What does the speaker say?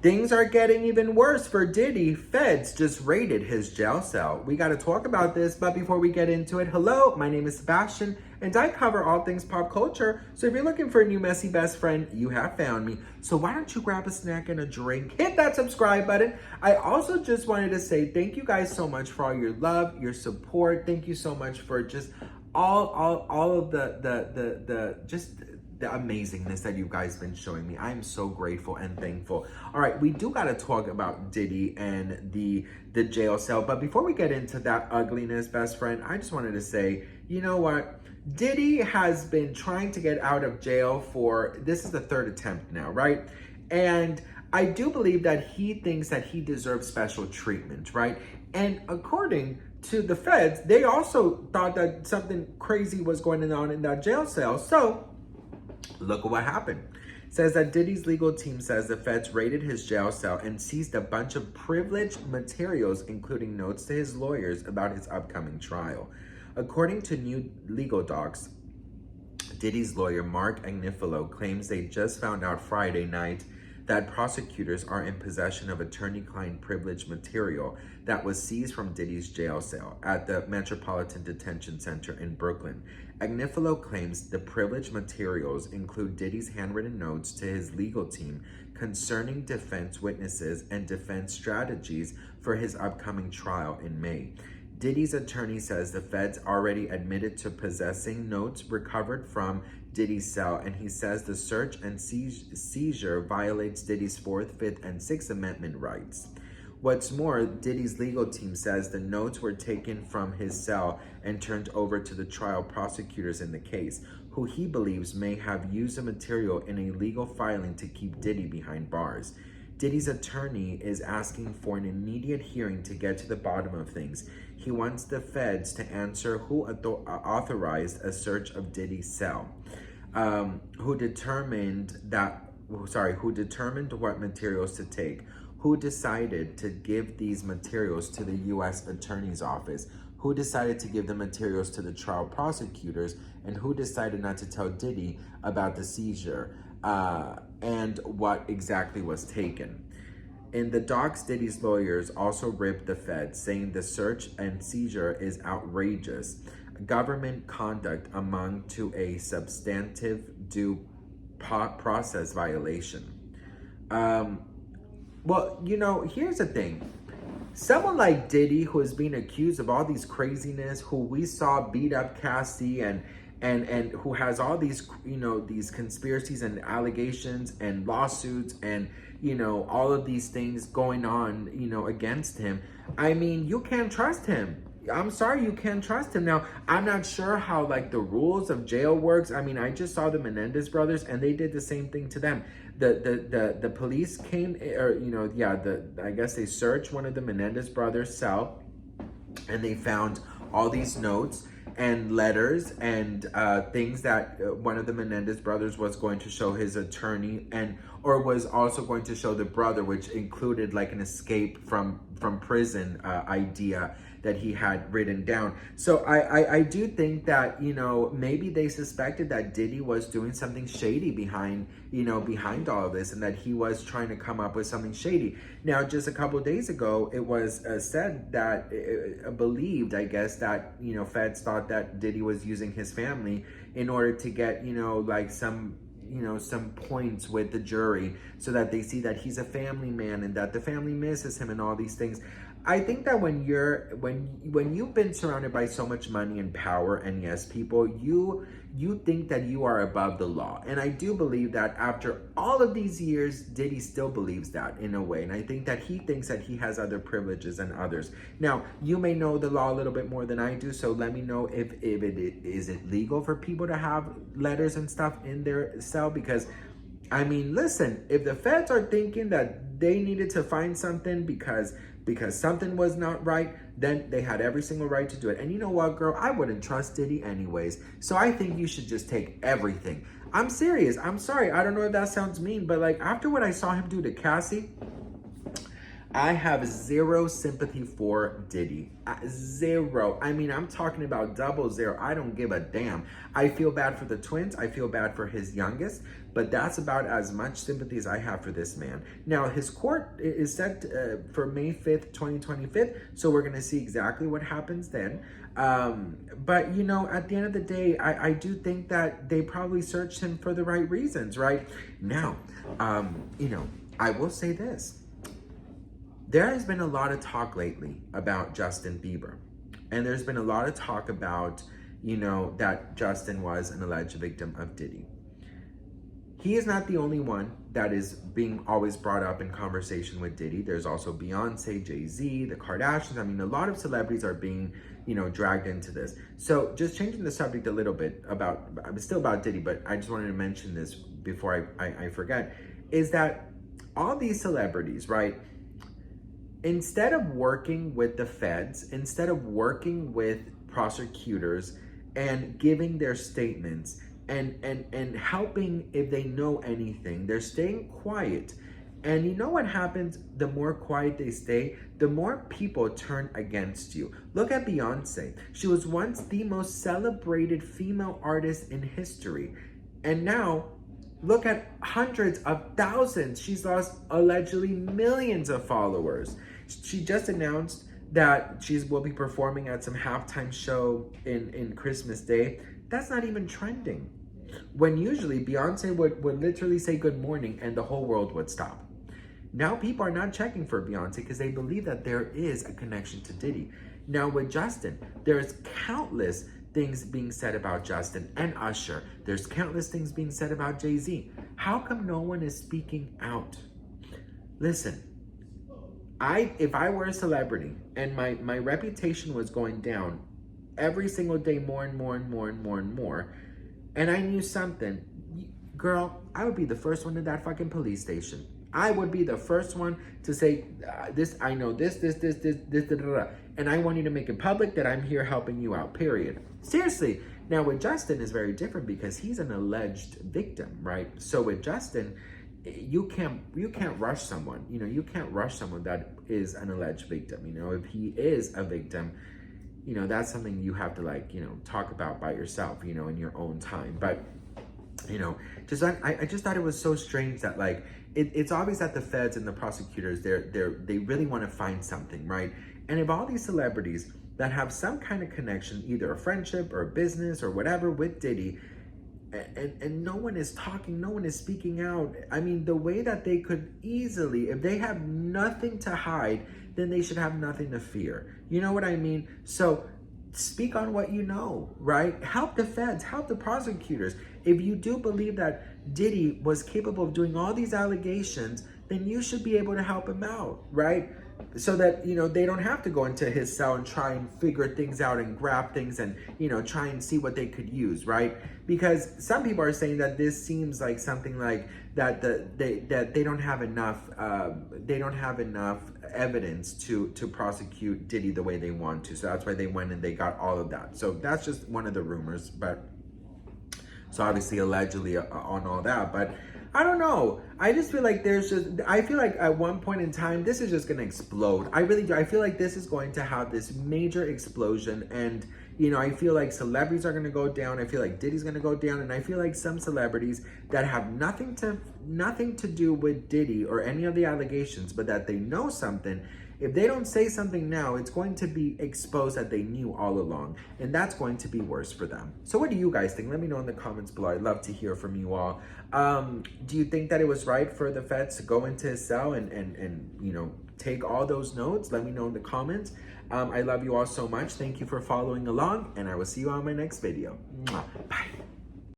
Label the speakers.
Speaker 1: Things are getting even worse for Diddy. Feds just raided his jail cell. We got to talk about this, but before we get into it, hello, my name is Sebastian, and I cover all things pop culture. So if you're looking for a new messy best friend, you have found me. So why don't you grab a snack and a drink, hit that subscribe button. I also just wanted to say thank you guys so much for all your love, your support. Thank you so much for just all of the amazingness that you guys been showing me. I am so grateful and thankful. All right, we do got to talk about Diddy and the jail cell, but before we get into that ugliness, best friend, I just wanted to say, you know what? Diddy has been trying to get out of jail for, this is the third attempt now, right? And I do believe that he thinks that he deserves special treatment, right? And according to the feds, they also thought that something crazy was going on in that jail cell. So look at what happened. It says that Diddy's legal team says the feds raided his jail cell and seized a bunch of privileged materials, including notes to his lawyers about his upcoming trial. According to new legal docs, Diddy's lawyer, Mark Agnifilo, claims they just found out Friday night that prosecutors are in possession of attorney-client privilege material that was seized from Diddy's jail cell at the Metropolitan Detention Center in Brooklyn. Agnifilo claims the privileged materials include Diddy's handwritten notes to his legal team concerning defense witnesses and defense strategies for his upcoming trial in May. Diddy's attorney says the feds already admitted to possessing notes recovered from Diddy's cell, and he says the search and seizure violates Diddy's 4th, 5th, and 6th Amendment rights. What's more, Diddy's legal team says the notes were taken from his cell and turned over to the trial prosecutors in the case, who he believes may have used the material in a legal filing to keep Diddy behind bars. Diddy's attorney is asking for an immediate hearing to get to the bottom of things. He wants the feds to answer who authorized a search of Diddy's cell, who determined what materials to take, who decided to give these materials to the U.S. Attorney's Office, who decided to give the materials to the trial prosecutors, and who decided not to tell Diddy about the seizure and what exactly was taken. In the docs, Diddy's lawyers also ripped the feds, saying the search and seizure is outrageous government conduct among to a substantive due process violation. Well, you know, here's the thing. Someone like Diddy, who is being accused of all these craziness, who we saw beat up Cassie and who has all these, you know, these conspiracies and allegations and lawsuits and, you know, all of these things going on, you know, against him. I mean, you can't trust him. I'm sorry, you can't trust him. Now, I'm not sure how, like, the rules of jail works. I mean, I just saw the Menendez brothers, and they did the same thing to them. The police came, or, you know, yeah, I guess they searched one of the Menendez brothers' cell, and they found all these notes and letters and things that one of the Menendez brothers was going to show his attorney, or was also going to show the brother, which included like an escape from prison idea that he had written down. So I do think that, you know, maybe they suspected that Diddy was doing something shady behind all of this, and that he was trying to come up with something shady. Now, just a couple of days ago, it was said that, believed, I guess, that, you know, feds thought that Diddy was using his family in order to get, you know, like some points with the jury, so that they see that he's a family man and that the family misses him and all these things. I think that when you've been surrounded by so much money and power and yes, people, you think that you are above the law. And I do believe that after all of these years, Diddy still believes that in a way. And I think that he thinks that he has other privileges than others. Now, you may know the law a little bit more than I do, so let me know if is it legal for people to have letters and stuff in their cell? Because, I mean, listen, if the feds are thinking that they needed to find something because something was not right, then they had every single right to do it. And you know what, girl? I wouldn't trust Diddy anyways. So I think you should just take everything. I'm serious. I'm sorry. I don't know if that sounds mean, but like after what I saw him do to Cassie, I have zero sympathy for Diddy. Zero. I mean, I'm talking about 00. I don't give a damn. I feel bad for the twins. I feel bad for his youngest, but that's about as much sympathy as I have for this man. Now, his court is set for May 5th, 2025, so we're going to see exactly what happens then. But, you know, at the end of the day, I do think that they probably searched him for the right reasons, right? Now, you know, I will say this. There has been a lot of talk lately about Justin Bieber. And there's been a lot of talk about, you know, that Justin was an alleged victim of Diddy. He is not the only one that is being always brought up in conversation with Diddy. There's also Beyonce, Jay-Z, the Kardashians. I mean, a lot of celebrities are being, you know, dragged into this. So just changing the subject a little bit about, I'm still about Diddy, but I just wanted to mention this before I forget, is that all these celebrities, right? Instead of working with the feds, instead of working with prosecutors and giving their statements and helping if they know anything, they're staying quiet. And you know what happens? The more quiet they stay, the more people turn against you. Look at Beyonce. She was once the most celebrated female artist in history. And now, look at hundreds of thousands. She's lost allegedly millions of followers. She just announced that she will be performing at some halftime show in Christmas Day. That's not even trending. When usually Beyonce would literally say good morning and the whole world would stop. Now people are not checking for Beyonce because they believe that there is a connection to Diddy. Now with Justin, there's countless things being said about Justin and Usher. There's countless things being said about Jay-Z. How come no one is speaking out? Listen, if I were a celebrity and my reputation was going down every single day more and more and more and more and more, and I knew something, girl, I would be the first one to that fucking police station. I would be the first one to say, this, I know this, and I want you to make it public that I'm here helping you out, period. Seriously. Now with Justin is very different because he's an alleged victim, right? So with Justin, you can't rush someone. You know, you can't rush someone that is an alleged victim. You know, if he is a victim, you know, that's something you have to, like, you know, talk about by yourself, you know, in your own time. But, you know, I just thought it was so strange that, like, it's obvious that the feds and the prosecutors, they really want to find something, right? And if all these celebrities that have some kind of connection, either a friendship or a business or whatever with Diddy, and no one is talking, no one is speaking out. I mean, the way that they could easily, if they have nothing to hide, then they should have nothing to fear. You know what I mean? So speak on what you know, right? Help the feds, help the prosecutors. If you do believe that Diddy was capable of doing all these allegations, then you should be able to help him out, right? So that, you know, they don't have to go into his cell and try and figure things out and grab things and, you know, try and see what they could use, right? Because some people are saying that this seems like something like that they don't have enough evidence to prosecute Diddy the way they want to. So that's why they went and they got all of that. So that's just one of the rumors, but so obviously allegedly on all that, but I don't know. I just feel like I feel like at one point in time, this is just going to explode. I really do. I feel like this is going to have this major explosion. And, you know, I feel like celebrities are going to go down. I feel like Diddy's going to go down. And I feel like some celebrities that have nothing to do with Diddy or any of the allegations, but that they know something, if they don't say something now, it's going to be exposed that they knew all along. And that's going to be worse for them. So what do you guys think? Let me know in the comments below. I'd love to hear from you all. Do you think that it was right for the feds to go into his cell and you know, take all those notes? Let me know in the comments. I love you all so much. Thank you for following along, and I will see you on my next video. Bye.